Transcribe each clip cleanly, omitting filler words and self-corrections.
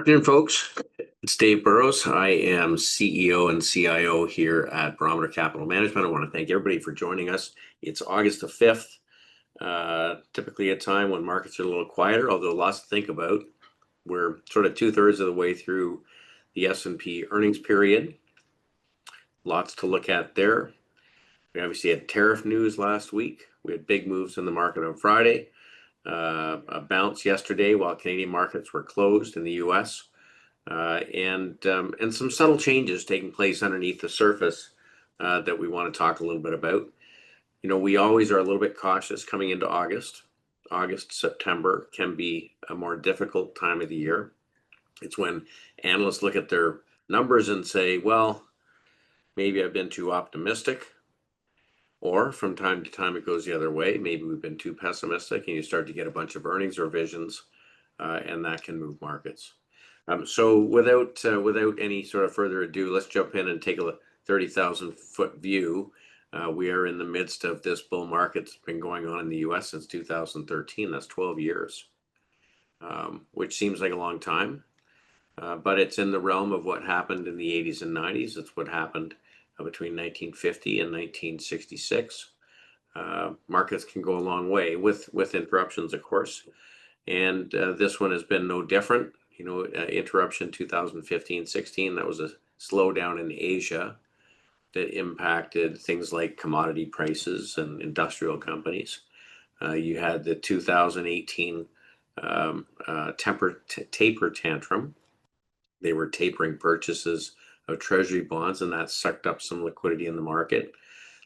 Afternoon, folks. It's Dave Burrows. I am CEO and CIO here at Barometer Capital Management. I want to thank everybody for joining us. It's August the 5th, typically a time when markets are a little quieter, although lots to think about. We're sort of 2/3 of the way through the S&P earnings period. Lots to look at there. We obviously had tariff news last week. We had big moves in the market on Friday. A bounce yesterday while Canadian markets were closed in the U.S. And some subtle changes taking place underneath the surface that we want to talk a little bit about. You know, we always are a little bit cautious coming into August. August, September can be a more difficult time of the year. It's when analysts look at their numbers and say, well, maybe I've been too optimistic. Or from time to time, it goes the other way. Maybe we've been too pessimistic and you start to get a bunch of earnings revisions and that can move markets. So without any sort of further ado, let's jump in and take a 30,000-foot view. We are in the midst of this bull market that's been going on in the U.S. since 2013. That's 12 years, which seems like a long time. But it's in the realm of what happened in the 80s and 90s. It's what happened between 1950 and 1966. Markets can go a long way with interruptions, of course. And this one has been no different. You know, interruption 2015-16, that was a slowdown in Asia that impacted things like commodity prices and industrial companies. You had the 2018 taper tantrum. They were tapering purchases of treasury bonds, and that sucked up some liquidity in the market,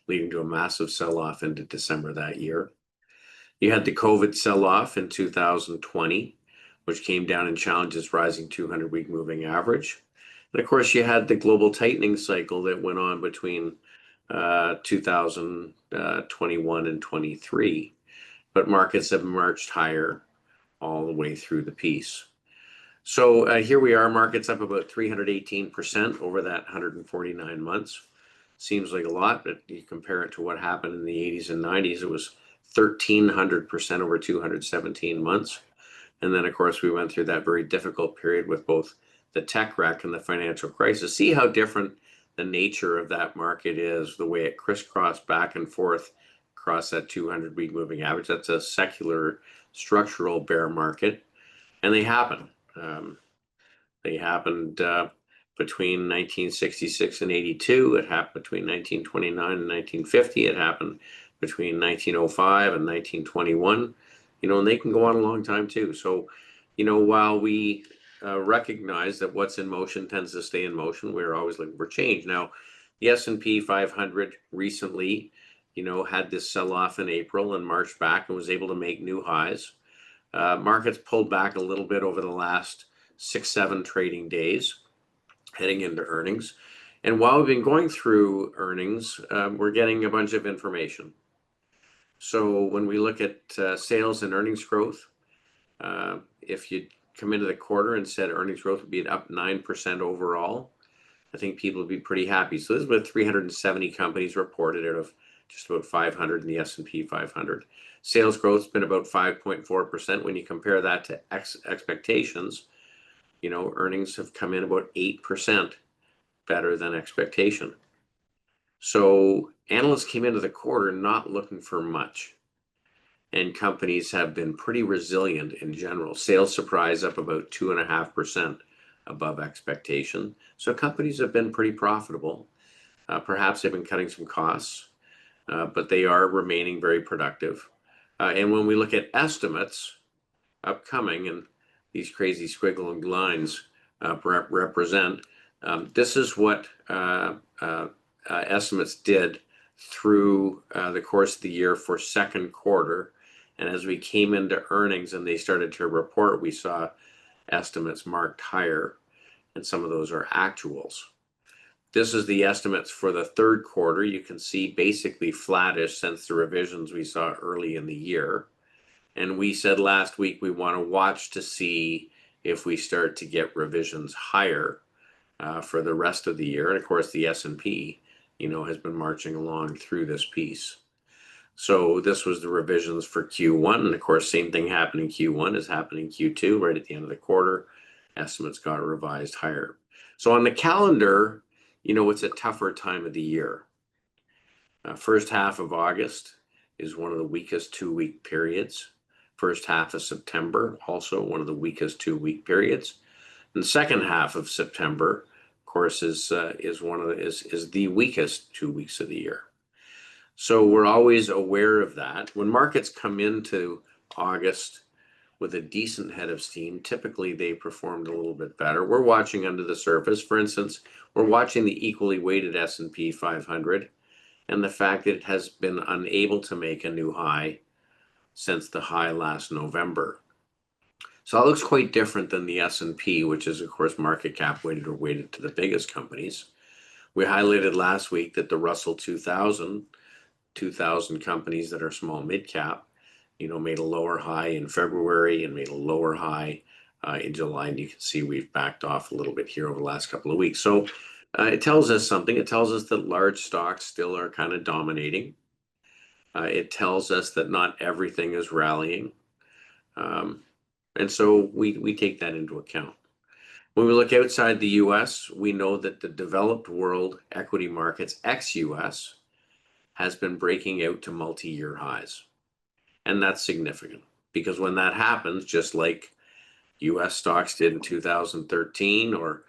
leading to a massive sell-off into December that year. You had the COVID sell-off in 2020, which came down in challenges rising 200-week moving average. And of course, you had the global tightening cycle that went on between 2021 and 23. But markets have marched higher all the way through the piece. So here we are, markets up about 318% over that 149 months. Seems like a lot, but you compare it to what happened in the 80s and 90s, it was 1,300% over 217 months. And then, of course, we went through that very difficult period with both the tech wreck and the financial crisis. See how different the nature of that market is, the way it crisscrossed back and forth across that 200-week moving average. That's a secular structural bear market, and they happen. They happened between 1966 and 82. It happened between 1929 and 1950. It happened between 1905 and 1921. You know, and they can go on a long time too. So, you know, while we recognize that what's in motion tends to stay in motion, we're always looking for change. Now, the S&P 500 recently, you know, had this sell-off in April and marched back and was able to make new highs. Markets pulled back a little bit over the last 6-7 trading days, heading into earnings. And while we've been going through earnings, we're getting a bunch of information. So when we look at sales and earnings growth, if you come into the quarter and said earnings growth would be up 9% overall, I think people would be pretty happy. So this is what 370 companies reported out of just about 500 in the S&P 500. Sales growth has been about 5.4%. When you compare that to expectations, you know, earnings have come in about 8% better than expectation. So analysts came into the quarter not looking for much, and companies have been pretty resilient in general. Sales surprise up about 2.5% above expectation. So companies have been pretty profitable. Perhaps they've been cutting some costs, but they are remaining very productive. And when we look at estimates upcoming, and these crazy squiggling lines represent, this is what estimates did through the course of the year for second quarter. And as we came into earnings and they started to report, we saw estimates marked higher, and some of those are actuals. This is the estimates for the third quarter. You can see basically flattish since the revisions we saw early in the year. And we said last week we want to watch to see if we start to get revisions higher for the rest of the year. And of course, the S&P, you know, has been marching along through this piece. So this was the revisions for Q1. And of course, same thing happened in Q1 as happened in Q2 right at the end of the quarter. estimates got revised higher. So on the calendar, it's a tougher time of the year. First half of August is one of the weakest 2-week periods. First half of September, also one of the weakest 2-week periods. And the second half of September, of course, is the weakest 2 weeks of the year. So we're always aware of that. When markets come into August with a decent head of steam, typically they performed a little bit better. We're watching under the surface. For instance, we're watching the equally weighted S&P 500 and the fact that it has been unable to make a new high since the high last November. So that looks quite different than the S&P, which is, of course, market cap weighted or weighted to the biggest companies. We highlighted last week that the Russell 2000 companies that are small mid cap, made a lower high in February and made a lower high in July. And you can see we've backed off a little bit here over the last couple of weeks. So it tells us something. It tells us that large stocks still are kind of dominating. It tells us that not everything is rallying. And so we take that into account. When we look outside the US, we know that the developed world equity markets, ex-US, has been breaking out to multi-year highs. And that's significant because when that happens, just like US stocks did in 2013 or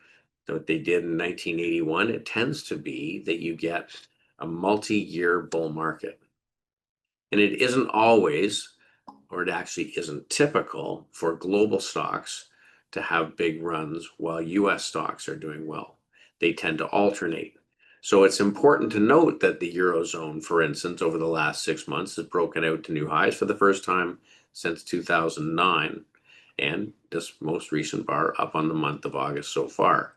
what they did in 1981, it tends to be that you get a multi-year bull market. And it isn't always, or it actually isn't typical for global stocks to have big runs while US stocks are doing well. They tend to alternate. So it's important to note that the Eurozone, for instance, over the last 6 months has broken out to new highs for the first time since 2009. And this most recent bar up on the month of August so far.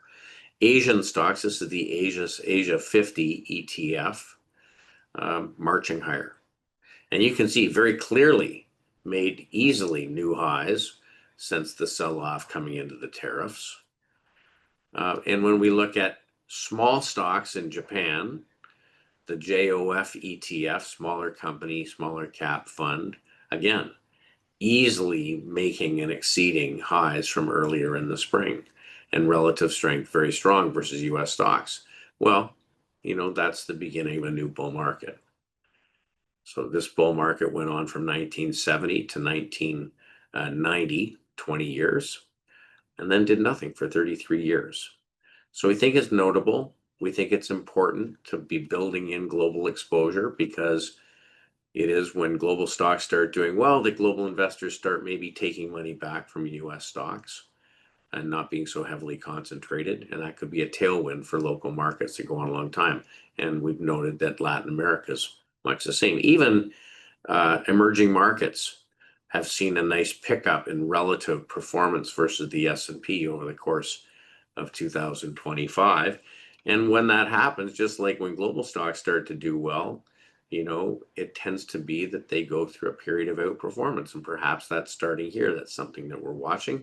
Asian stocks, this is the Asia 50 ETF, marching higher. And you can see very clearly made easily new highs since the sell-off coming into the tariffs. And when we look at small stocks in Japan, the JOF ETF, smaller company, smaller cap fund, again, easily making and exceeding highs from earlier in the spring, and relative strength very strong versus US stocks. Well, that's the beginning of a new bull market. So this bull market went on from 1970 to 1990, 20 years, and then did nothing for 33 years. So we think it's notable. We think it's important to be building in global exposure because it is when global stocks start doing well that global investors start maybe taking money back from US stocks and not being so heavily concentrated. And that could be a tailwind for local markets to go on a long time. And we've noted that Latin America is much the same. Even emerging markets have seen a nice pickup in relative performance versus the S&P over the course of 2025. And when that happens, just like when global stocks start to do well, it tends to be that they go through a period of outperformance. And perhaps that's starting here. That's something that we're watching.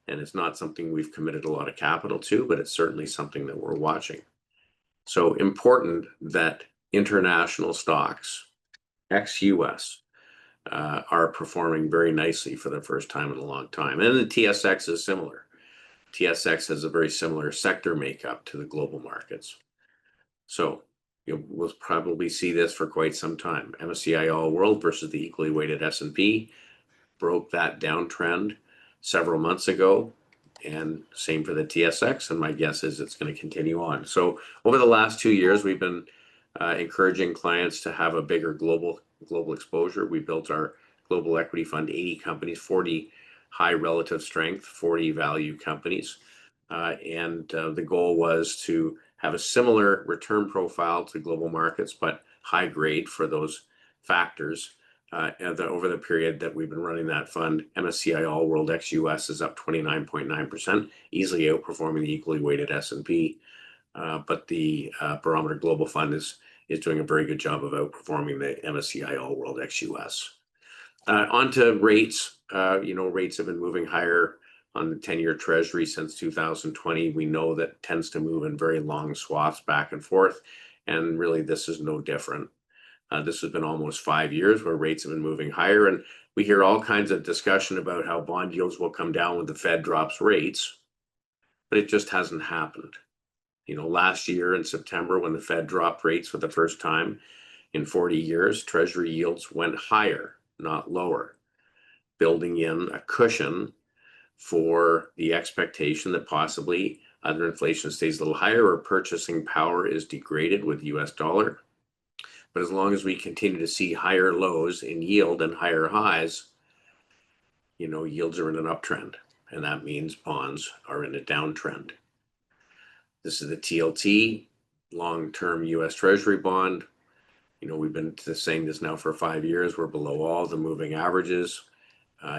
And it's not something we've committed a lot of capital to, but it's certainly something that we're watching. So important that international stocks, ex-US, are performing very nicely for the first time in a long time. And the TSX is similar. TSX has a very similar sector makeup to the global markets. So we'll probably see this for quite some time. MSCI All World versus the equally weighted S&P broke that downtrend several months ago, and same for the TSX, and my guess is it's going to continue on. So over the last 2 years, we've been encouraging clients to have a bigger global exposure. We built our global equity fund, 80 companies, 40 high relative strength, 40 value companies. And the goal was to have a similar return profile to global markets, but high grade for those factors. Over the period that we've been running that fund, MSCI All World ex-US is up 29.9%, easily outperforming the equally weighted S&P. But the Barometer Global Fund is doing a very good job of outperforming the MSCI All World ex-US. Onto rates. Rates have been moving higher on the 10-year Treasury since 2020. We know that tends to move in very long swaths back and forth, and really this is no different. This has been almost 5 years where rates have been moving higher, and we hear all kinds of discussion about how bond yields will come down when the Fed drops rates. but it just hasn't happened. Last year in September, when the Fed dropped rates for the first time in 40 years, Treasury yields went higher, not lower, building in a cushion for the expectation that possibly either inflation stays a little higher or purchasing power is degraded with the US dollar. But as long as we continue to see higher lows in yield and higher highs, yields are in an uptrend, and that means bonds are in a downtrend. This is the TLT, long-term US Treasury bond. We've been saying this now for 5 years. We're below all the moving averages.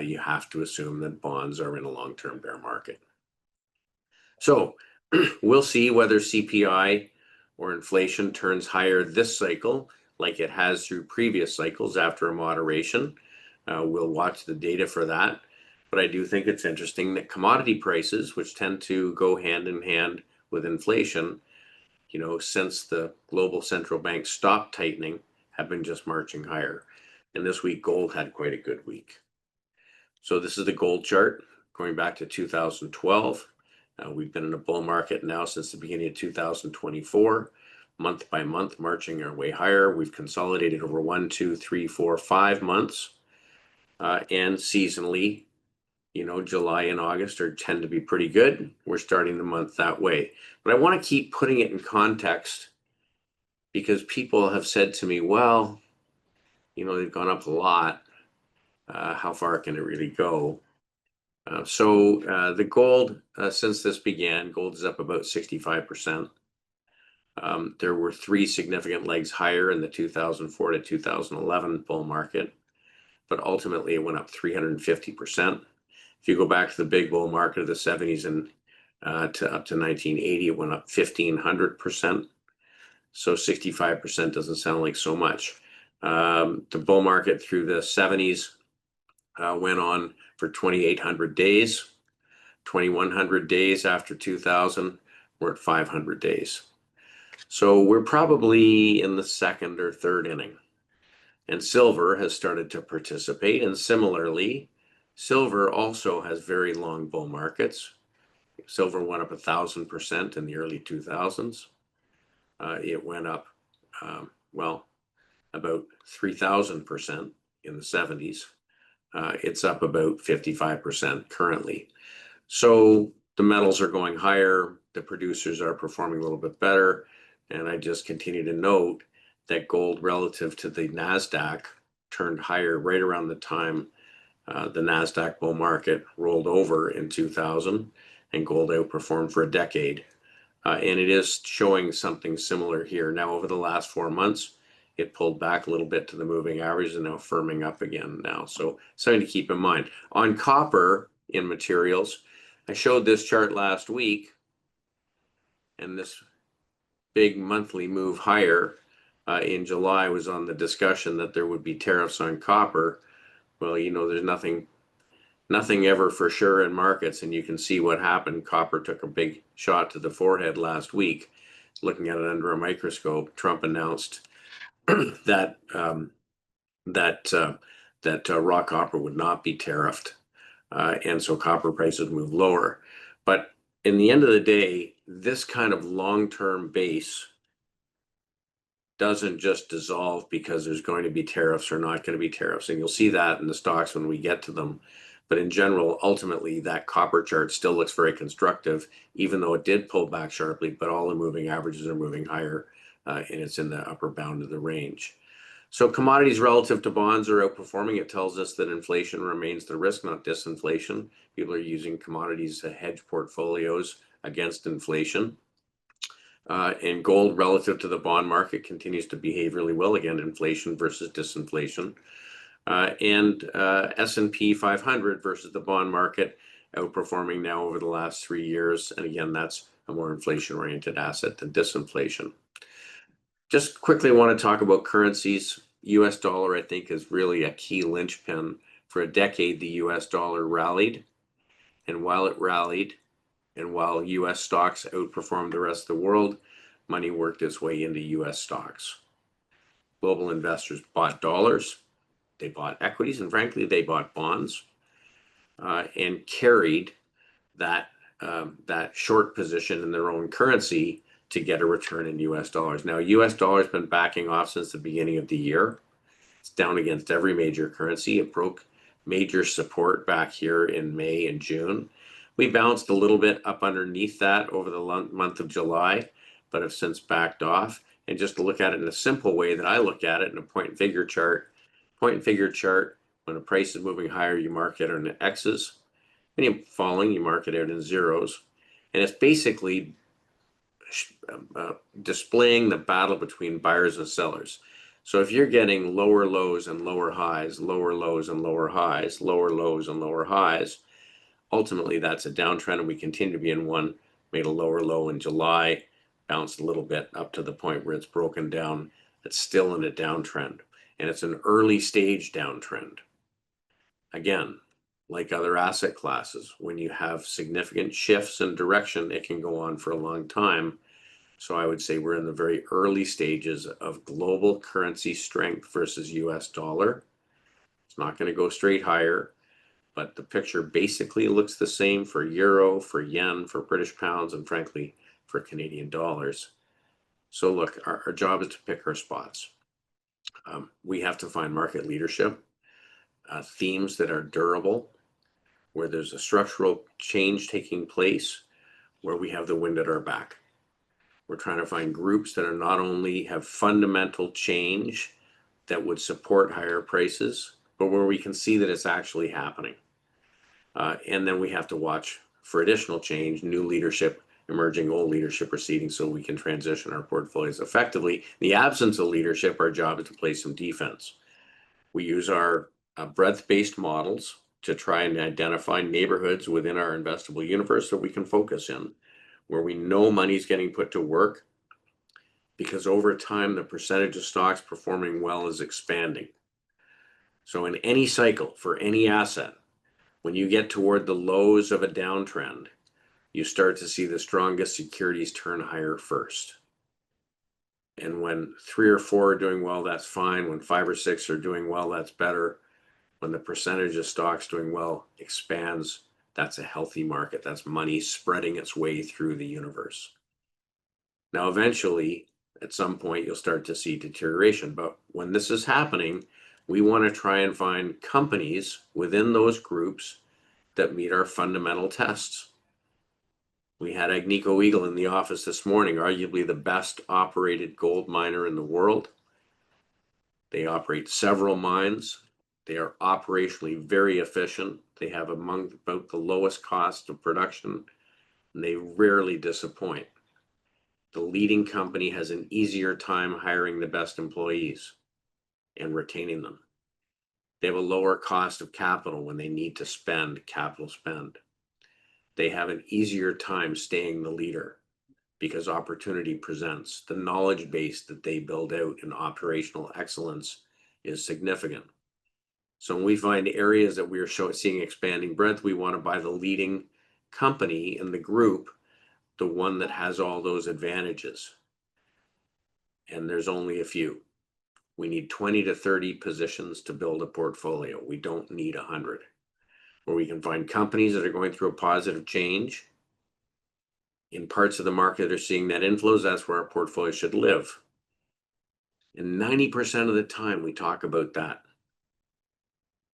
You have to assume that bonds are in a long-term bear market. So we'll see whether CPI or inflation turns higher this cycle, like it has through previous cycles after a moderation. We'll watch the data for that. But I do think it's interesting that commodity prices, which tend to go hand in hand with inflation, since the global central bank stopped tightening, have been just marching higher. And this week, gold had quite a good week. So this is the gold chart going back to 2012. We've been in a bull market now since the beginning of 2024, month by month, marching our way higher. We've consolidated over 1, 2, 3, 4, 5 months. And seasonally, July and August tend to be pretty good. We're starting the month that way. But I want to keep putting it in context because people have said to me, well, they've gone up a lot. How far can it really go? So the gold, since this began, gold is up about 65%. There were 3 significant legs higher in the 2004 to 2011 bull market, but ultimately it went up 350%. If you go back to the big bull market of the 70s and to up to 1980, it went up 1,500%. So 65% doesn't sound like so much. The bull market through the 70s went on for 2,800 days. 2,100 days after 2000, we're at 500 days. So we're probably in the second or third inning. And silver has started to participate. And similarly, silver also has very long bull markets. Silver went up 1,000% in the early 2000s. It went up, about 3,000% in the 70s. It's up about 55% currently. So the metals are going higher. The producers are performing a little bit better. And I just continue to note that gold relative to the NASDAQ turned higher right around the time the NASDAQ bull market rolled over in 2000, and gold outperformed for a decade. And it is showing something similar here. Now, over the last 4 months, it pulled back a little bit to the moving average and now firming up again now. So something to keep in mind. On copper in materials, I showed this chart last week, and this big monthly move higher in July was on the discussion that there would be tariffs on copper. Well, there's nothing ever for sure in markets, and you can see what happened. Copper took a big shot to the forehead last week. Looking at it under a microscope, Trump announced that raw copper would not be tariffed, and so copper prices moved lower. But in the end of the day, this kind of long-term base doesn't just dissolve because there's going to be tariffs or not going to be tariffs, and you'll see that in the stocks when we get to them. But in general, ultimately, that copper chart still looks very constructive, even though it did pull back sharply, but all the moving averages are moving higher, and it's in the upper bound of the range. So commodities relative to bonds are outperforming. It tells us that inflation remains the risk, not disinflation. People are using commodities to hedge portfolios against inflation. And gold relative to the bond market continues to behave really well, again, inflation versus disinflation. And S&P 500 versus the bond market outperforming now over the last 3 years. And again, that's a more inflation-oriented asset than disinflation. Just quickly want to talk about currencies. US dollar, I think, is really a key linchpin. For a decade, the US dollar rallied. And while it rallied, and while US stocks outperformed the rest of the world, money worked its way into US stocks. Global investors bought dollars, they bought equities, and frankly, they bought bonds, and carried that that short position in their own currency to get a return in US dollars. Now, US dollar has been backing off since the beginning of the year. It's down against every major currency. It broke major support back here in May and June. We bounced a little bit up underneath that over the month of July, but have since backed off. And just to look at it in a simple way that I look at it in a point and figure chart, when a price is moving higher, you mark it in X's. When you're falling, you mark it out in zeros. And it's basically displaying the battle between buyers and sellers. So if you're getting lower lows and lower highs, lower lows and lower highs, lower lows and lower highs, ultimately that's a downtrend, and we continue to be in one. Made a lower low in July, bounced a little bit up to the point where it's broken down. It's still in a downtrend, and it's an early stage downtrend. Again, like other asset classes, when you have significant shifts in direction, it can go on for a long time. So I would say we're in the very early stages of global currency strength versus US dollar. It's not going to go straight higher, but the picture basically looks the same for euro, for yen, for British pounds, and frankly, for Canadian dollars. So look, our job is to pick our spots. We have to find market leadership, themes that are durable, where there's a structural change taking place, where we have the wind at our back. We're trying to find groups that are not only have fundamental change that would support higher prices, but where we can see that it's actually happening. And then we have to watch for additional change, new leadership emerging, old leadership receding, so we can transition our portfolios effectively. In the absence of leadership, our job is to play some defense. We use our breadth-based models to try and identify neighborhoods within our investable universe that we can focus in, where we know money's getting put to work, because over time the percentage of stocks performing well is expanding. So in any cycle for any asset, when you get toward the lows of a downtrend, you start to see the strongest securities turn higher first. And when 3 or 4 are doing well, that's fine. When 5 or 6 are doing well, that's better. When the percentage of stocks doing well expands, that's a healthy market. That's money spreading its way through the universe. Now, eventually, at some point, you'll start to see deterioration. But when this is happening, we want to try and find companies within those groups that meet our fundamental tests. We had Agnico Eagle in the office this morning, arguably the best operated gold miner in the world. They operate several mines. They are operationally very efficient. They have about the lowest cost of production, and they rarely disappoint. The leading company has an easier time hiring the best employees and retaining them. They have a lower cost of capital when they need to spend capital spend. They have an easier time staying the leader because opportunity presents. The knowledge base that they build out in operational excellence is significant. So when we find areas that we are seeing expanding breadth, we want to buy the leading company in the group, the one that has all those advantages. And there's only a few. We need 20 to 30 positions to build a portfolio. We don't need 100. Where we can find companies that are going through a positive change in parts of the market that are seeing net inflows, that's where our portfolio should live. And 90% of the time we talk about that.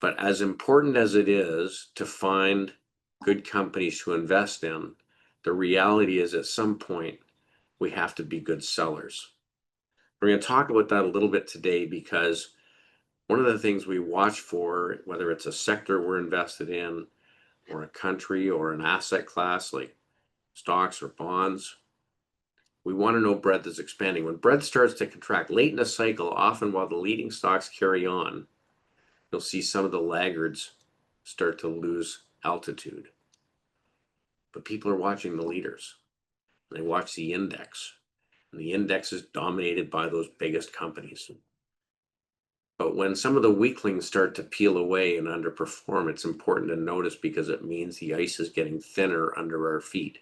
But as important as it is to find good companies to invest in, the reality is at some point we have to be good sellers. We're going to talk about that a little bit today, because one of the things we watch for, whether it's a sector we're invested in, or a country, or an asset class like stocks or bonds, we want to know breadth is expanding. When breadth starts to contract late in a cycle, often while the leading stocks carry on, you'll see some of the laggards start to lose altitude. But people are watching the leaders. They watch the index, and the index is dominated by those biggest companies. But when some of the weaklings start to peel away and underperform, it's important to notice, because it means the ice is getting thinner under our feet.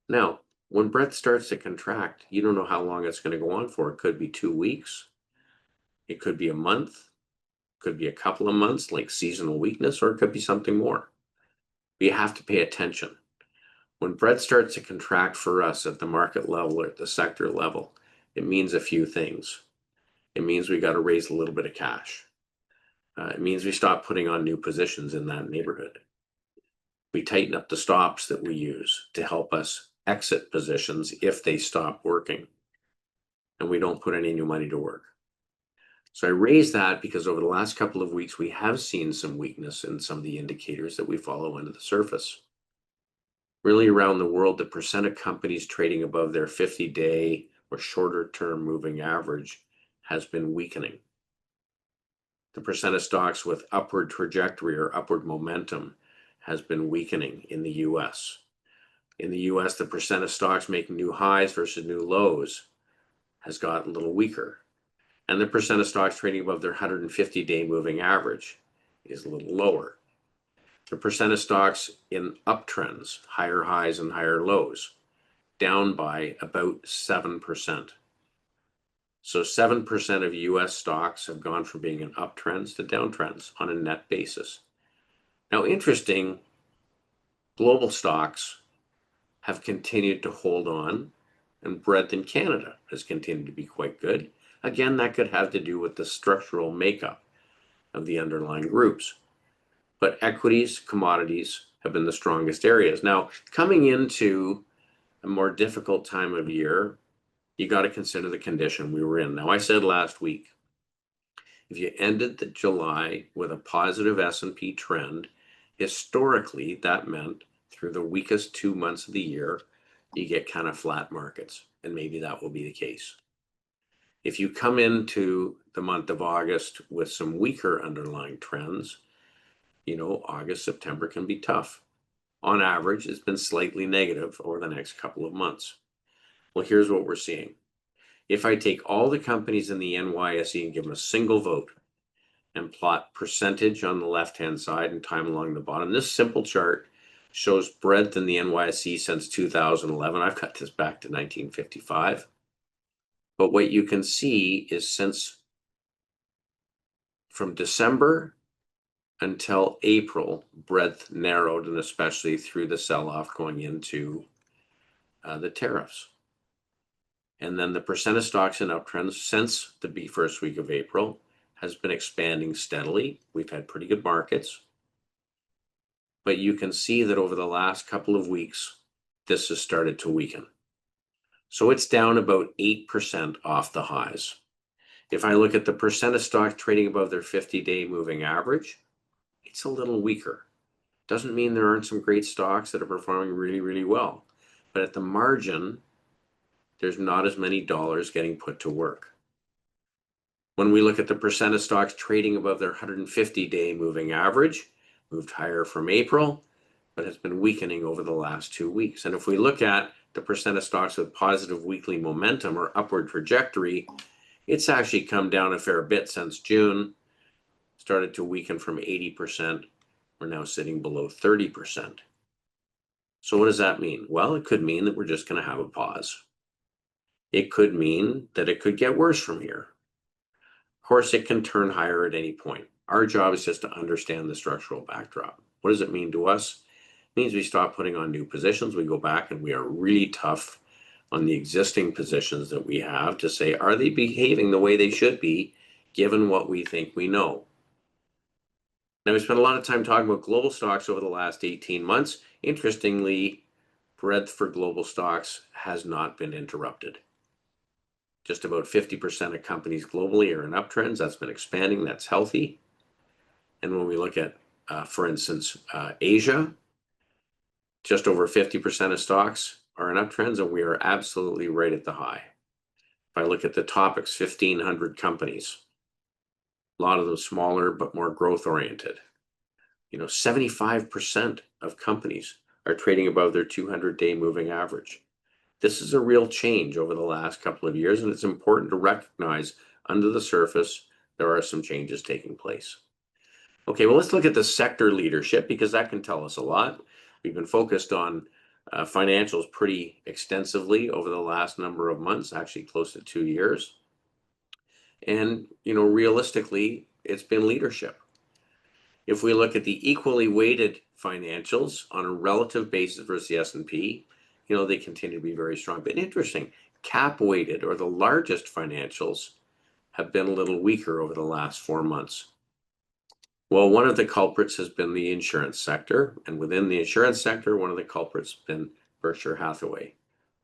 Now, when breadth starts to contract, you don't know how long it's going to go on for. It could be 2 weeks. It could be a month. It could be a couple of months, like seasonal weakness, or it could be something more. We have to pay attention. When bread starts to contract for us at the market level or at the sector level, it means a few things. It means we got to raise a little bit of cash. It means we stop putting on new positions in that neighborhood. We tighten up the stops that we use to help us exit positions if they stop working, and we don't put any new money to work. So I raise that because over the last couple of weeks, we have seen some weakness in some of the indicators that we follow under the surface. Really around the world, the percent of companies trading above their 50-day or shorter term moving average has been weakening. The percent of stocks with upward trajectory or upward momentum has been weakening in the US. In the US, the percent of stocks making new highs versus new lows has gotten a little weaker. And the percent of stocks trading above their 150-day moving average is a little lower. The percent of stocks in uptrends, higher highs and higher lows, down by about 7%. So 7% of US stocks have gone from being in uptrends to downtrends on a net basis. Now, interesting, global stocks have continued to hold on, and breadth in Canada has continued to be quite good. Again, that could have to do with the structural makeup of the underlying groups. But equities, commodities have been the strongest areas. Now, coming into a more difficult time of year, you got to consider the condition we were in. Now, I said last week, if you ended the July with a positive S&P trend, historically, that meant through the weakest 2 months of the year, you get kind of flat markets, and maybe that will be the case. If you come into the month of August with some weaker underlying trends, August, September can be tough. On average, it's been slightly negative over the next couple of months. Well, here's what we're seeing. If I take all the companies in the NYSE and give them a single vote and plot percentage on the left-hand side and time along the bottom, this simple chart shows breadth in the NYSE since 2011. I've got this back to 1955. But what you can see is since from December until April, breadth narrowed, and especially through the sell-off going into the tariffs. And then the percent of stocks in uptrends since the first week of April has been expanding steadily. We've had pretty good markets. But you can see that over the last couple of weeks, this has started to weaken. So it's down about 8% off the highs. If I look at the percent of stocks trading above their 50-day moving average, it's a little weaker. Doesn't mean there aren't some great stocks that are performing really, really well. But at the margin, there's not as many dollars getting put to work. When we look at the percent of stocks trading above their 150-day moving average, moved higher from April, but has been weakening over the last 2 weeks. And if we look at the percent of stocks with positive weekly momentum or upward trajectory, it's actually come down a fair bit since June, started to weaken from 80%. We're now sitting below 30%. So what does that mean? Well, it could mean that we're just going to have a pause. It could mean that it could get worse from here. Of course, it can turn higher at any point. Our job is just to understand the structural backdrop. What does it mean to us? It means we stop putting on new positions. We go back and we are really tough on the existing positions that we have to say, are they behaving the way they should be, given what we think we know? Now, we spent a lot of time talking about global stocks over the last 18 months. Interestingly, breadth for global stocks has not been interrupted. Just about 50% of companies globally are in uptrends. That's been expanding. That's healthy. And when we look at, for instance, Asia, just over 50% of stocks are in uptrends, and we are absolutely right at the high. If I look at the topics, 1,500 companies, a lot of them smaller but more growth oriented. 75% of companies are trading above their 200-day moving average. This is a real change over the last couple of years, and it's important to recognize under the surface there are some changes taking place. Okay, well, let's look at the sector leadership because that can tell us a lot. We've been focused on financials pretty extensively over the last number of months, actually close to 2 years. And, realistically, it's been leadership. If we look at the equally weighted financials on a relative basis versus the S&P, they continue to be very strong. But interesting, cap weighted or the largest financials have been a little weaker over the last 4 months. Well, one of the culprits has been the insurance sector, and within the insurance sector, one of the culprits has been Berkshire Hathaway.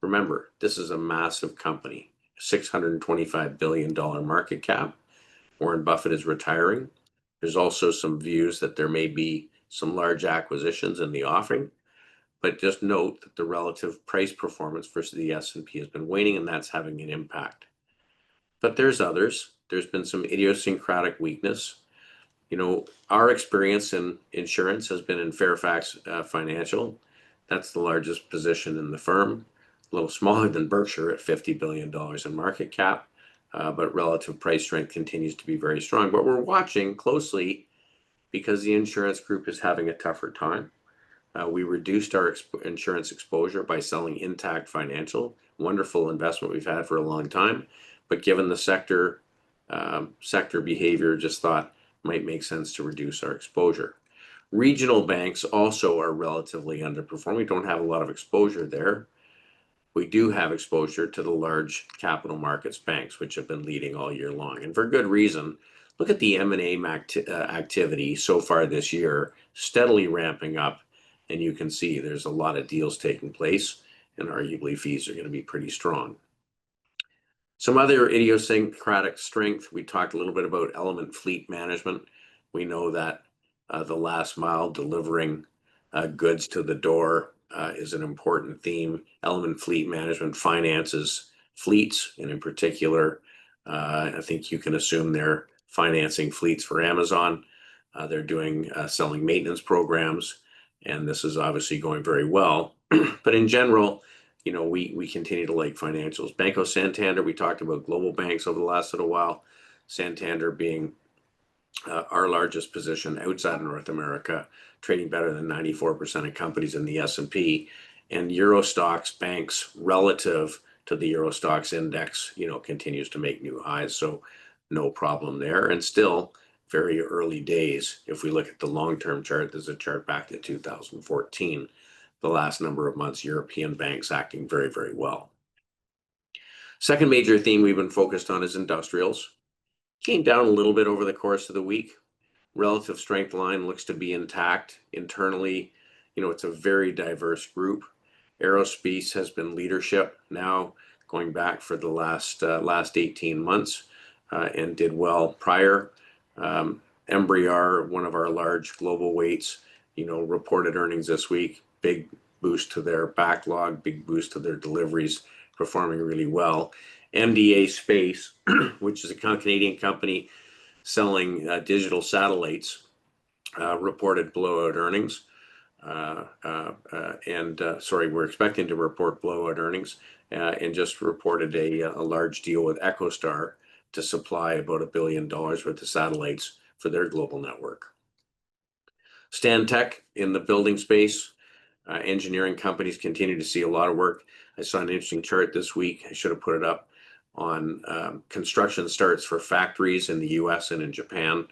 Remember, this is a massive company, $625 billion market cap. Warren Buffett is retiring. There's also some views that there may be some large acquisitions in the offing, but just note that the relative price performance versus the S&P has been waning, and that's having an impact. But there's others. There's been some idiosyncratic weakness. Our experience in insurance has been in Fairfax Financial. That's the largest position in the firm, a little smaller than Berkshire at $50 billion in market cap, but relative price strength continues to be very strong. But we're watching closely because the insurance group is having a tougher time. We reduced our insurance exposure by selling Intact Financial, wonderful investment we've had for a long time. But given the sector behavior, just thought might make sense to reduce our exposure. Regional banks also are relatively underperforming. We don't have a lot of exposure there. We do have exposure to the large capital markets banks, which have been leading all year long, and for good reason. Look at the M&A activity so far this year, steadily ramping up, and you can see there's a lot of deals taking place, and arguably fees are going to be pretty strong. Some other idiosyncratic strength, we talked a little bit about Element Fleet Management. We know that the last mile delivering goods to the door is an important theme. Element Fleet Management finances fleets, and in particular, I think you can assume they're financing fleets for Amazon. They're doing selling maintenance programs, and this is obviously going very well. But in general, we continue to like financials. Banco Santander, we talked about global banks over the last little while. Santander being our largest position outside of North America, trading better than 94% of companies in the S&P. And Eurostoxx banks relative to the Eurostoxx index, continues to make new highs. So no problem there. And still very early days. If we look at the long-term chart, there's a chart back to 2014. The last number of months, European banks acting very, very well. Second major theme we've been focused on is industrials. Came down a little bit over the course of the week. Relative strength line looks to be intact. Internally, it's a very diverse group. Aerospace has been leadership now going back for the last 18 months and did well prior. Embraer, one of our large global weights, reported earnings this week. Big boost to their backlog, big boost to their deliveries, performing really well. MDA Space, which is a Canadian company selling digital satellites, reported blowout earnings. We're expecting to report blowout earnings and just reported a large deal with EchoStar to supply about $1 billion worth of satellites for their global network. Stantec in the building space, engineering companies continue to see a lot of work. I saw an interesting chart this week. I should have put it up on construction starts for factories in the US and in Japan.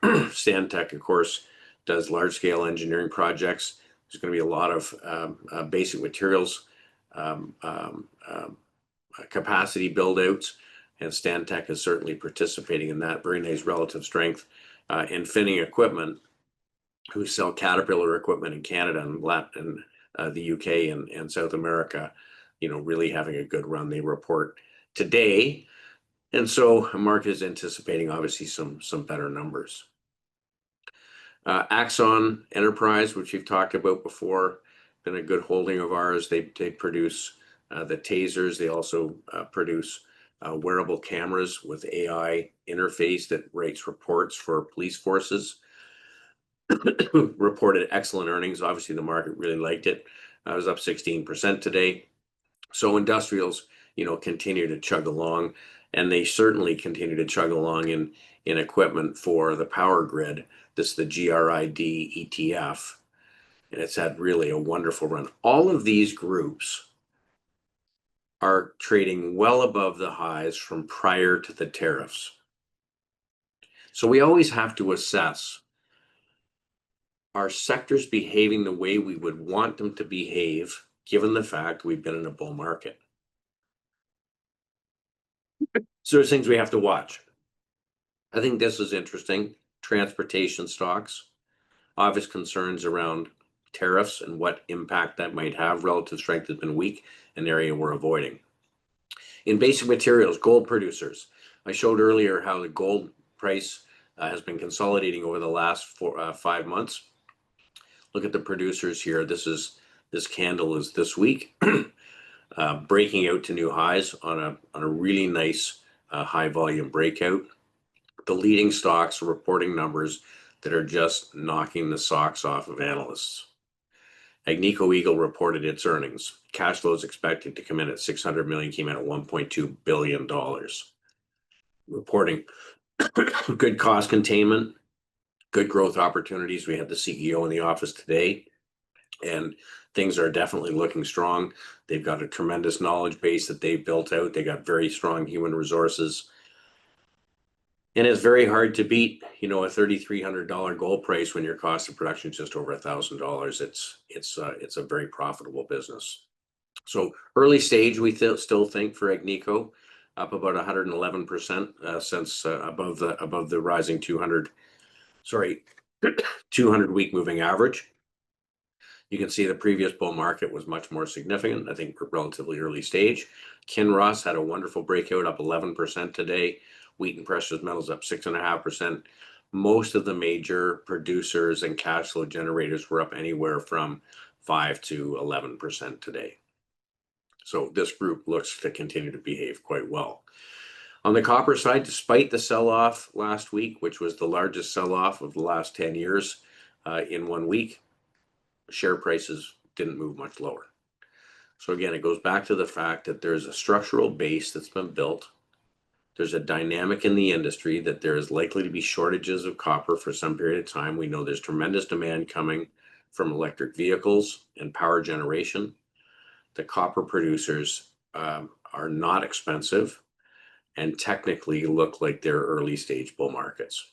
Stantec, of course, does large-scale engineering projects. There's going to be a lot of basic materials capacity build-outs, and Stantec is certainly participating in that. Very nice relative strength. And Finning Equipment, who sell Caterpillar equipment in Canada and the UK and South America, really having a good run. They report today, and so the market is anticipating obviously some better numbers. Axon Enterprise, which we've talked about before, been a good holding of ours. They produce the tasers. They also produce wearable cameras with AI interface that writes reports for police forces. Reported excellent earnings. Obviously, the market really liked it. It was up 16% today. So industrials, continue to chug along, and they certainly continue to chug along in equipment for the power grid. This is the GRID ETF, and it's had really a wonderful run. All of these groups are trading well above the highs from prior to the tariffs. So we always have to assess are sectors behaving the way we would want them to behave, given the fact we've been in a bull market? So there's things we have to watch. I think this is interesting. Transportation stocks, obvious concerns around tariffs and what impact that might have. Relative strength has been weak, an area we're avoiding. In basic materials, gold producers. I showed earlier how the gold price has been consolidating over the last 5 months. Look at the producers here. This candle is this week, breaking out to new highs on a really nice high volume breakout. The leading stocks are reporting numbers that are just knocking the socks off of analysts. Agnico Eagle reported its earnings. Cash flow is expected to come in at $600 million, came in at $1.2 billion. Reporting good cost containment, good growth opportunities. We had the CEO in the office today, and things are definitely looking strong. They've got a tremendous knowledge base that they've built out. They got very strong human resources. And it's very hard to beat, a $3,300 gold price when your cost of production is just over $1,000. It's a very profitable business. So early stage, we still think for Agnico, up about 111% since above the rising 200-week moving average. You can see the previous bull market was much more significant. I think we're relatively early stage. Kinross had a wonderful breakout, up 11% today. Wheat and precious metals up 6.5%. Most of the major producers and cash flow generators were up anywhere from 5 to 11% today. So this group looks to continue to behave quite well. On the copper side, despite the sell-off last week, which was the largest sell-off of the last 10 years in 1 week, share prices didn't move much lower. So again, it goes back to the fact that there's a structural base that's been built. There's a dynamic in the industry that there is likely to be shortages of copper for some period of time. We know there's tremendous demand coming from electric vehicles and power generation. The copper producers are not expensive and technically look like they're early stage bull markets.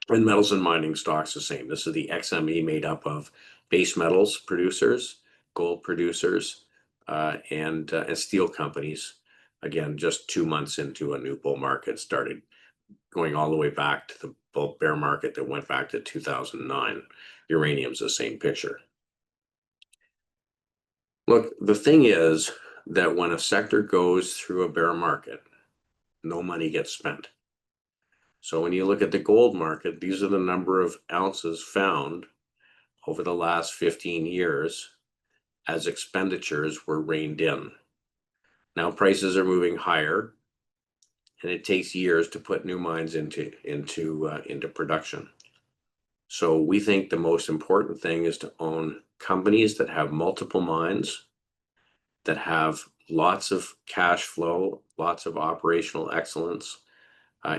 And metals and mining stocks the same. This is the XME made up of base metals producers, gold producers, and steel companies. Again, just 2 months into a new bull market, started going all the way back to the bull bear market that went back to 2009. Uranium's the same picture. Look, the thing is that when a sector goes through a bear market, no money gets spent. So when you look at the gold market, these are the number of ounces found over the last 15 years as expenditures were reined in. Now prices are moving higher, and it takes years to put new mines into production. So we think the most important thing is to own companies that have multiple mines, that have lots of cash flow, lots of operational excellence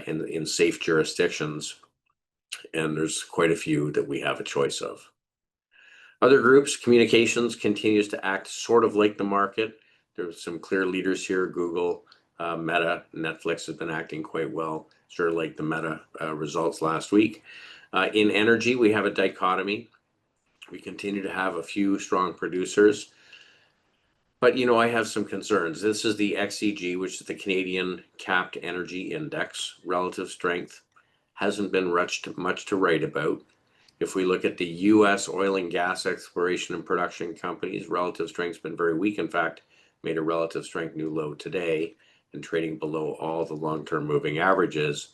in safe jurisdictions. And there's quite a few that we have a choice of. Other groups, communications continues to act sort of like the market. There's some clear leaders here. Google, Meta, Netflix has been acting quite well, sort of like the Meta results last week. In energy, we have a dichotomy. We continue to have a few strong producers. But, I have some concerns. This is the XEG, which is the Canadian Capped Energy Index. Relative strength hasn't been much to write about. If we look at the U.S. oil and gas exploration and production companies, relative strength's been very weak. In fact, made a relative strength new low today and trading below all the long-term moving averages.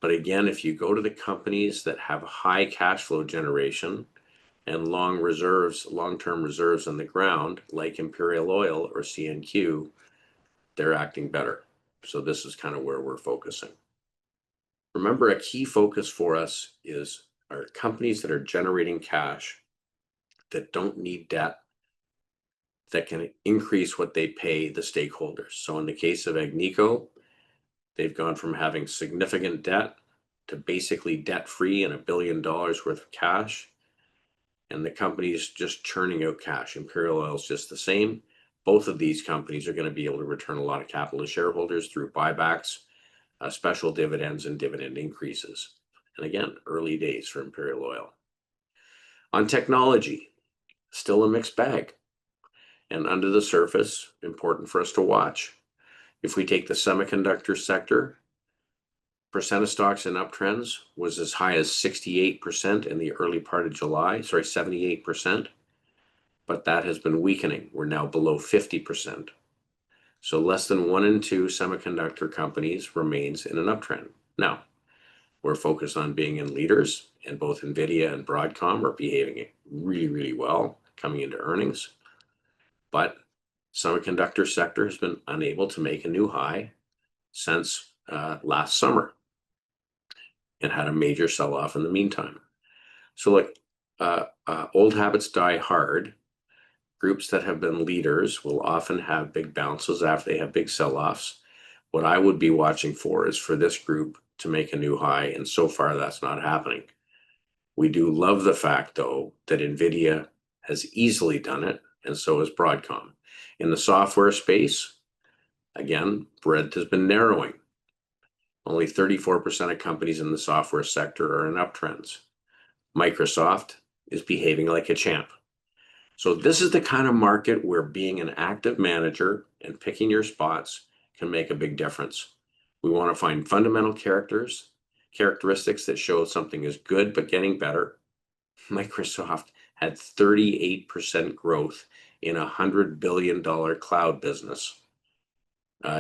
But again, if you go to the companies that have high cash flow generation and long-term reserves on the ground, like Imperial Oil or CNQ, they're acting better. So this is kind of where we're focusing. Remember, a key focus for us are companies that are generating cash, that don't need debt, that can increase what they pay the stakeholders. So in the case of Agnico, they've gone from having significant debt to basically debt-free and $1 billion worth of cash. And the company's just churning out cash. Imperial Oil is just the same. Both of these companies are going to be able to return a lot of capital to shareholders through buybacks, special dividends, and dividend increases. And again, early days for Imperial Oil. On technology, still a mixed bag. And under the surface, important for us to watch. If we take the semiconductor sector, percent of stocks in uptrends was as high as 68% in the early part of July, 78%, but that has been weakening. We're now below 50%. So less than 1 in 2 semiconductor companies remains in an uptrend. Now, we're focused on being in leaders, and both NVIDIA and Broadcom are behaving really, really well coming into earnings. But semiconductor sector has been unable to make a new high since last summer and had a major sell-off in the meantime. So look, old habits die hard. Groups that have been leaders will often have big bounces after they have big sell-offs. What I would be watching for is for this group to make a new high, and so far that's not happening. We do love the fact, though, that NVIDIA has easily done it, and so has Broadcom. In the software space, again, breadth has been narrowing. Only 34% of companies in the software sector are in uptrends. Microsoft is behaving like a champ. So this is the kind of market where being an active manager and picking your spots can make a big difference. We want to find fundamental characteristics that show something is good but getting better. Microsoft had 38% growth in a $100 billion cloud business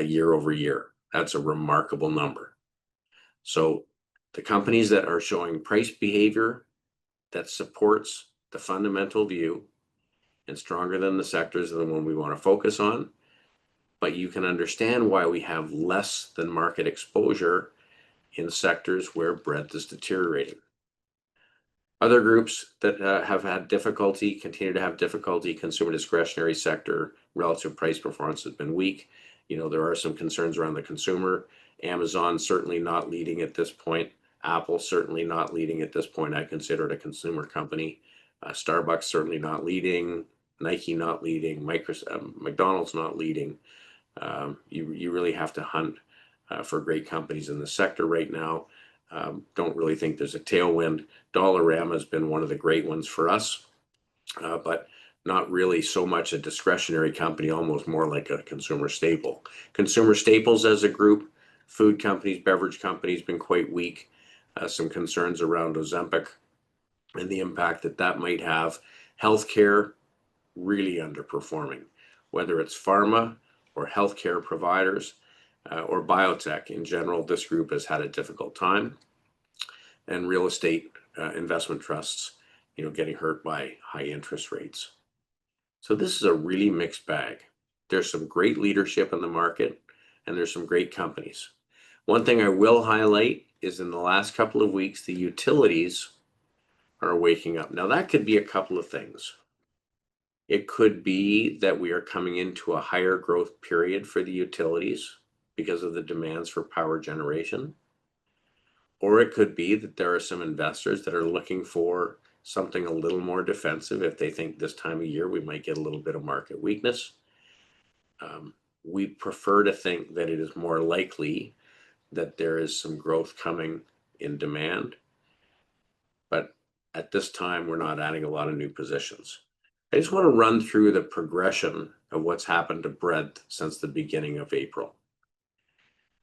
year over year. That's a remarkable number. So the companies that are showing price behavior that supports the fundamental view and stronger than the sectors are the one we want to focus on. But you can understand why we have less than market exposure in sectors where breadth is deteriorating. Other groups that have had difficulty, continue to have difficulty, consumer discretionary sector, relative price performance has been weak. There are some concerns around the consumer. Amazon certainly not leading at this point. Apple certainly not leading at this point. I consider it a consumer company. Starbucks certainly not leading. Nike not leading. McDonald's not leading. You really have to hunt for great companies in the sector right now. Don't really think there's a tailwind. Dollarama has been one of the great ones for us, but not really so much a discretionary company, almost more like a consumer staple. Consumer staples as a group, food companies, beverage companies, been quite weak. Some concerns around Ozempic and the impact that might have. Healthcare, really underperforming, whether it's pharma or healthcare providers or biotech in general. This group has had a difficult time, and real estate investment trusts, getting hurt by high interest rates. So this is a really mixed bag. There's some great leadership in the market, and there's some great companies. One thing I will highlight is in the last couple of weeks, the utilities are waking up. Now that could be a couple of things. It could be that we are coming into a higher growth period for the utilities because of the demands for power generation. Or it could be that there are some investors that are looking for something a little more defensive if they think this time of year we might get a little bit of market weakness. We prefer to think that it is more likely that there is some growth coming in demand. But at this time, we're not adding a lot of new positions. I just want to run through the progression of what's happened to breadth since the beginning of April.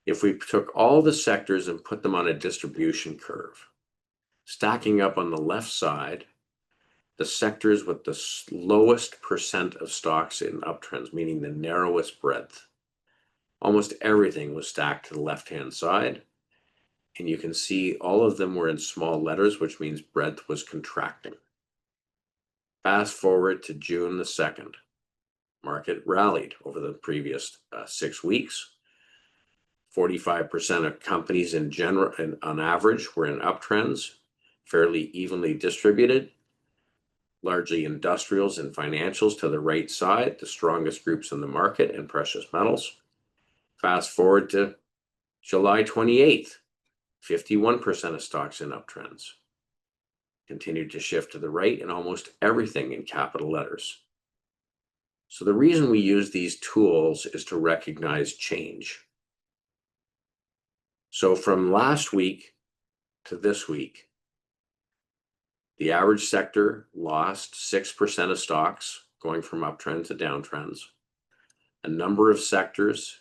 If we took all the sectors and put them on a distribution curve, stacking up on the left side, the sectors with the lowest percent of stocks in uptrends, meaning the narrowest breadth, almost everything was stacked to the left-hand side. And you can see all of them were in small letters, which means breadth was contracting. Fast forward to June the 2nd. Market rallied over the previous 6 weeks. 45% of companies in general, and on average, were in uptrends, fairly evenly distributed. Largely industrials and financials to the right side, the strongest groups in the market, and precious metals. Fast forward to July 28th, 51% of stocks in uptrends. Continued to shift to the right, and almost everything in capital letters. So the reason we use these tools is to recognize change. So from last week to this week, The average sector lost 6% of stocks, going from uptrend to downtrends. A number of sectors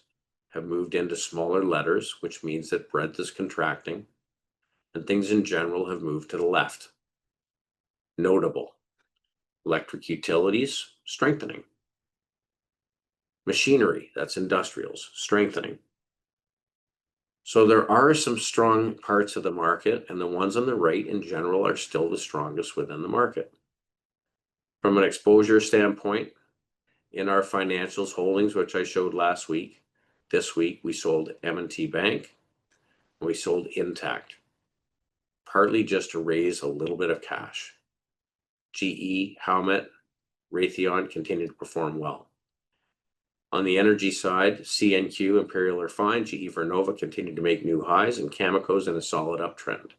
have moved into smaller letters, which means that breadth is contracting, and things in general have moved to the left. Notable: electric utilities, strengthening. Machinery, that's industrials, strengthening. So there are some strong parts of the market, and the ones on the right in general are still the strongest within the market. From an exposure standpoint, in our financials holdings, which I showed last week, this week we sold M&T Bank, and we sold Intact, partly just to raise a little bit of cash. GE, Howmet, Raytheon continue to perform well. On the energy side, CNQ, Imperial are fine. GE Vernova continued to make new highs, and Cameco's in a solid uptrend.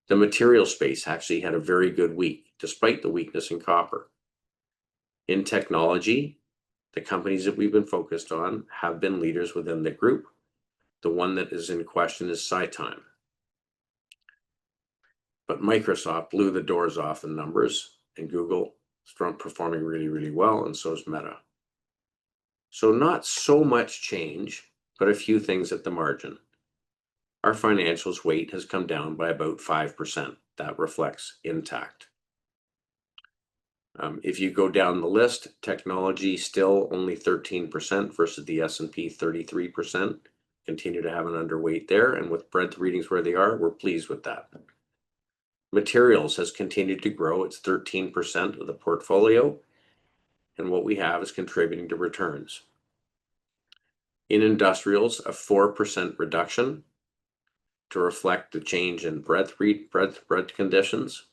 The material space actually had a very good week, despite the weakness in copper. In technology, the companies that we've been focused on have been leaders within the group. The one that is in question is SciTime. But Microsoft blew the doors off the numbers, and Google is performing really, really well, and so is Meta. So not so much change, but a few things at the margin. Our financials weight has come down by about 5%. That reflects Intact. If you go down the list, technology still only 13% versus the S&P 33%. Continue to have an underweight there, and with breadth readings where they are, we're pleased with that. Materials has continued to grow. It's 13% of the portfolio, and what we have is contributing to returns. In industrials, a 4% reduction to reflect the change in breadth conditions,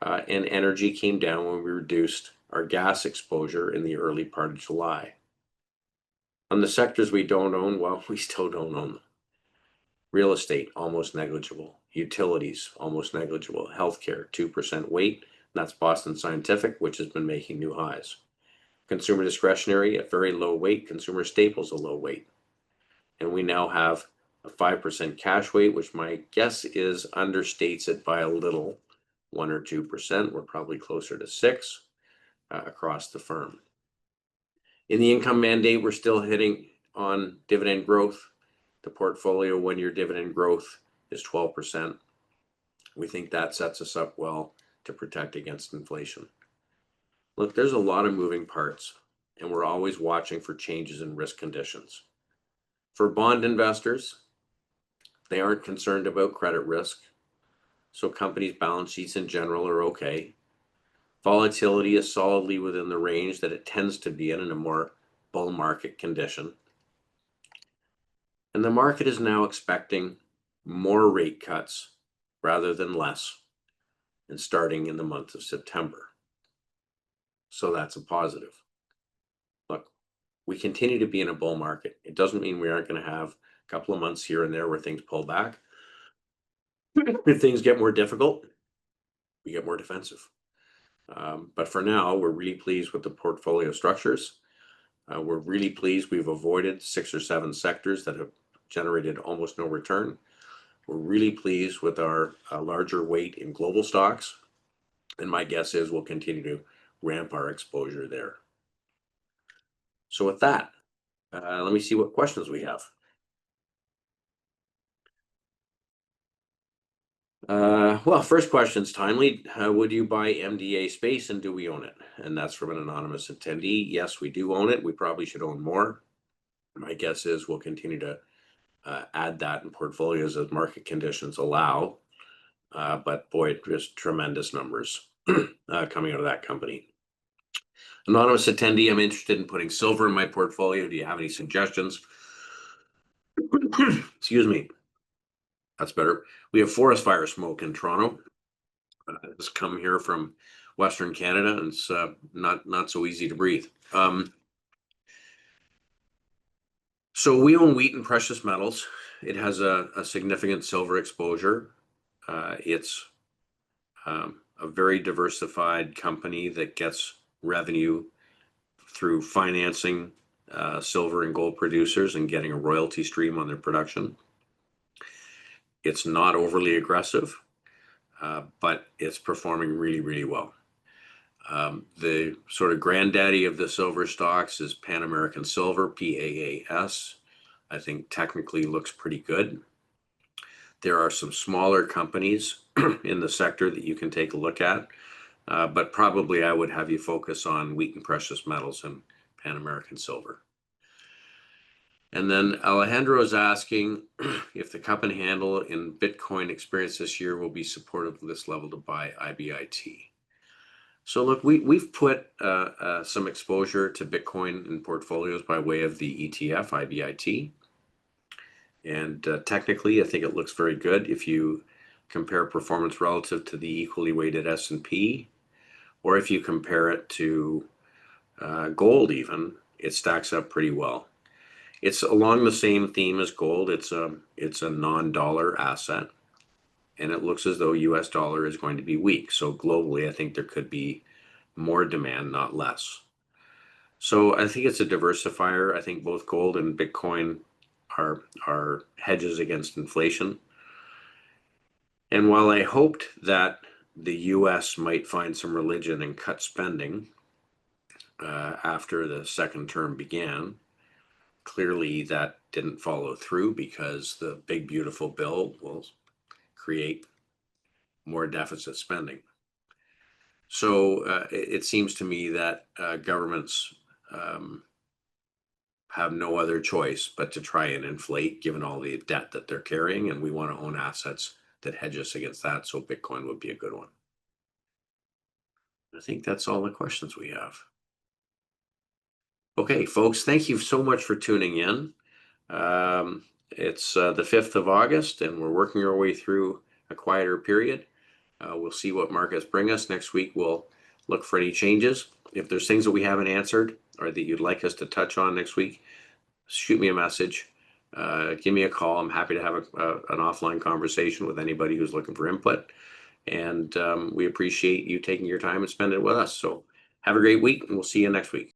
and energy came down when we reduced our gas exposure in the early part of July. On the sectors we don't own, well, we still don't own them. Real estate, almost negligible. Utilities, almost negligible. Healthcare, 2% weight. That's Boston Scientific, which has been making new highs. Consumer discretionary, a very low weight. Consumer staples, a low weight. And we now have a 5% cash weight, which my guess is understates it by a little, 1 or 2%. We're probably closer to 6 across the firm. In the income mandate, we're still hitting on dividend growth. The portfolio one-year dividend growth is 12%. We think that sets us up well to protect against inflation. Look, there's a lot of moving parts, and we're always watching for changes in risk conditions. For bond investors, they aren't concerned about credit risk, so companies' balance sheets in general are okay. Volatility is solidly within the range that it tends to be in a more bull market condition. And the market is now expecting more rate cuts rather than less, and starting in the month of September. So that's a positive. Look, we continue to be in a bull market. It doesn't mean we aren't going to have a couple of months here and there where things pull back. If things get more difficult, we get more defensive. But for now, we're really pleased with the portfolio structures. We're really pleased we've avoided 6 or 7 sectors that have generated almost no return. We're really pleased with our larger weight in global stocks, and my guess is we'll continue to ramp our exposure there. So with that, let me see what questions we have. Well, first question's timely. Would you buy MDA Space, and do we own it? And that's from an anonymous attendee. Yes, we do own it. We probably should own more. My guess is we'll continue to add that in portfolios as market conditions allow. But boy, just tremendous numbers coming out of that company. Anonymous attendee, I'm interested in putting silver in my portfolio. Do you have any suggestions? Excuse me. That's better. We have forest fire smoke in Toronto. It's come here from Western Canada, and it's not so easy to breathe. So we own Wheaton Precious Metals. It has a significant silver exposure. It's a very diversified company that gets revenue through financing silver and gold producers and getting a royalty stream on their production. It's not overly aggressive. but it's performing really, really well. The sort of granddaddy of the silver stocks is Pan American Silver, PAAS. I think technically looks pretty good. There are some smaller companies in the sector that you can take a look at, but probably I would have you focus on Wheaton Precious Metals and Pan American Silver. And then Alejandro is asking if the cup and handle in Bitcoin experience this year will be supportive of this level to buy IBIT. So look, we've put some exposure to Bitcoin in portfolios by way of the ETF IBIT. And technically, I think it looks very good if you compare performance relative to the equally weighted S&P, or if you compare it to gold even, it stacks up pretty well. It's along the same theme as gold. It's a non-dollar asset, and it looks as though US dollar is going to be weak. So globally, I think there could be more demand, not less. So I think it's a diversifier. I think both gold and Bitcoin are hedges against inflation. And while I hoped that the US might find some religion and cut spending after the second term began, clearly that didn't follow through because the big beautiful bill will create more deficit spending. So it seems to me that governments have no other choice but to try and inflate given all the debt that they're carrying, and we want to own assets that hedge us against that, so Bitcoin would be a good one. I think that's all the questions we have. Okay, folks, thank you so much for tuning in. It's the 5th of August, and we're working our way through a quieter period. We'll see what markets bring us. Next week, we'll look for any changes. If there's things that we haven't answered or that you'd like us to touch on next week, shoot me a message. Give me a call. I'm happy to have an offline conversation with anybody who's looking for input. And we appreciate you taking your time and spending it with us. So have a great week, and we'll see you next week.